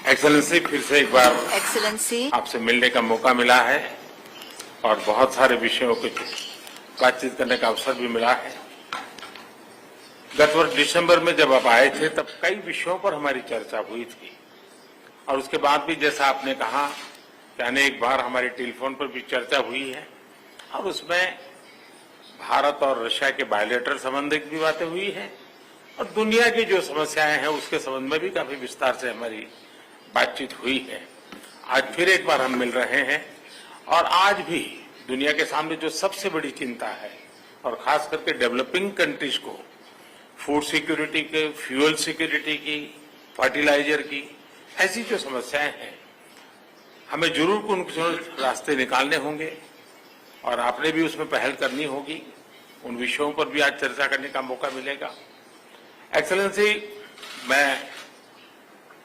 Excellency, फिर से एक बार एक्सेलेंसी, आपसे मिलने का मौका मिला है और बहुत सारे विषयों की बातचीत करने का अवसर भी मिला है। गत वर्ष दिसंबर में जब आप आए थे तब कई विषयों पर हमारी चर्चा हुई थी और उसके बाद भी जैसा आपने कहा कि अनेक बार हमारी टेलीफोन पर भी चर्चा हुई है और उसमें भारत और रशिया के बायलैटरल संबंध की भी बातें हुई हैं और दुनिया की जो समस्याएं हैं उसके संबंध में भी काफी विस्तार से हमारी बातचीत हुई है। आज फिर एक बार हम मिल रहे हैं और आज भी दुनिया के सामने जो सबसे बड़ी चिंता है और खास करके डेवलपिंग कंट्रीज को फूड सिक्योरिटी के, फ्यूल सिक्योरिटी की, फर्टिलाइजर की, ऐसी जो समस्याएं हैं हमें जरूर उन रास्ते निकालने होंगे और आपने भी उसमें पहल करनी होगी। उन विषयों पर भी आज चर्चा करने का मौका मिलेगा। एक्सेलेंसी, मैं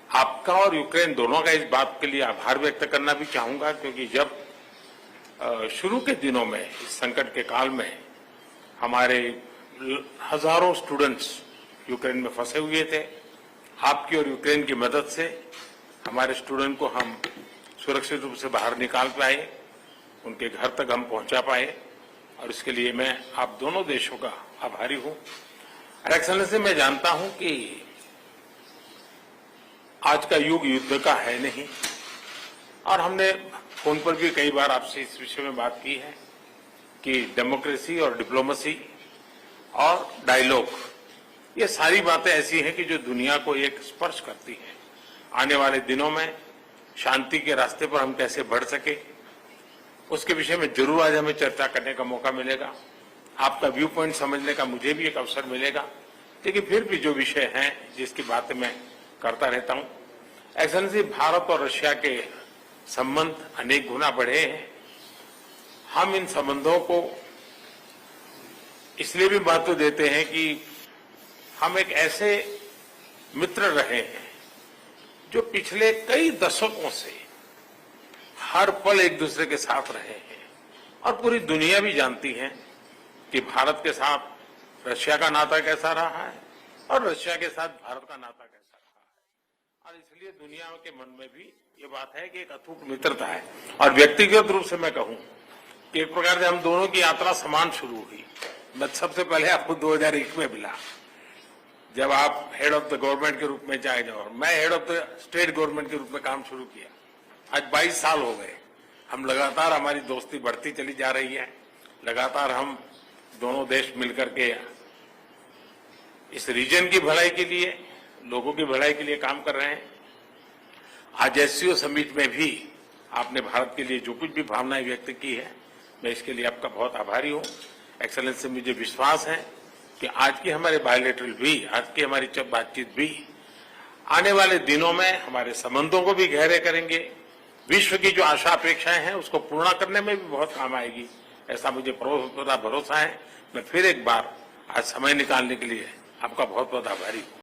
आपका और यूक्रेन दोनों का इस बात के लिए आभार व्यक्त करना भी चाहूंगा क्योंकि जब शुरू के दिनों में इस संकट के काल में हमारे हजारों स्टूडेंट्स यूक्रेन में फंसे हुए थे, आपकी और यूक्रेन की मदद से हमारे स्टूडेंट को हम सुरक्षित रूप से बाहर निकाल पाए, उनके घर तक हम पहुंचा पाए और इसके लिए मैं आप दोनों देशों का आभारी हूं। और एक्सेलेंसी, मैं जानता हूं कि आज का युग युद्ध का है नहीं और हमने फोन पर भी कई बार आपसे इस विषय में बात की है कि डेमोक्रेसी और डिप्लोमेसी और डायलॉग, ये सारी बातें ऐसी हैं कि जो दुनिया को एक स्पर्श करती हैं। आने वाले दिनों में शांति के रास्ते पर हम कैसे बढ़ सके उसके विषय में जरूर आज हमें चर्चा करने का मौका मिलेगा। आपका व्यू पॉइंट समझने का मुझे भी एक अवसर मिलेगा, लेकिन फिर भी जो विषय हैं जिसकी बातें मैं करता रहता हूं। एक्सेलेंसी, भारत और रशिया के संबंध अनेक गुना बढ़े हैं। हम इन संबंधों को इसलिए भी महत्व देते हैं कि हम एक ऐसे मित्र रहे हैं जो पिछले कई दशकों से हर पल एक दूसरे के साथ रहे हैं और पूरी दुनिया भी जानती है कि भारत के साथ रशिया का नाता कैसा रहा है और रशिया के साथ भारत का नाता कैसा रहा है। और इसलिए दुनिया के मन में भी ये बात है कि एक अटूट मित्रता है। और व्यक्तिगत रूप से मैं कहूं कि एक प्रकार से हम दोनों की यात्रा समान शुरू हुई। मैं सबसे पहले आपको 2001 में मिला जब आप हेड ऑफ द गवर्नमेंट के रूप में जाए और मैं head of the state government के रूप में काम शुरू किया। आज 22 साल हो गए। हम लगातार, हमारी दोस्ती बढ़ती चली जा रही है। लगातार हम दोनों देश मिलकर के इस रीजन की भलाई के लिए, लोगों की भलाई के लिए काम कर रहे हैं। आज एससीओ समिट में भी आपने भारत के लिए जो कुछ भी भावनाएं व्यक्त की है, मैं इसके लिए आपका बहुत आभारी हूं। एक्सेलेंसी, मुझे विश्वास है कि आज की हमारे बायलैटरल भी, आज की हमारी बातचीत भी आने वाले दिनों में हमारे संबंधों को भी गहरे करेंगे। विश्व की जो आशा अपेक्षाएं हैं उसको पूर्ण करने में भी बहुत काम आएगी, ऐसा मुझे पूरा भरोसा है। मैं फिर एक बार आज समय निकालने के लिए आपका बहुत बहुत आभारी हूं।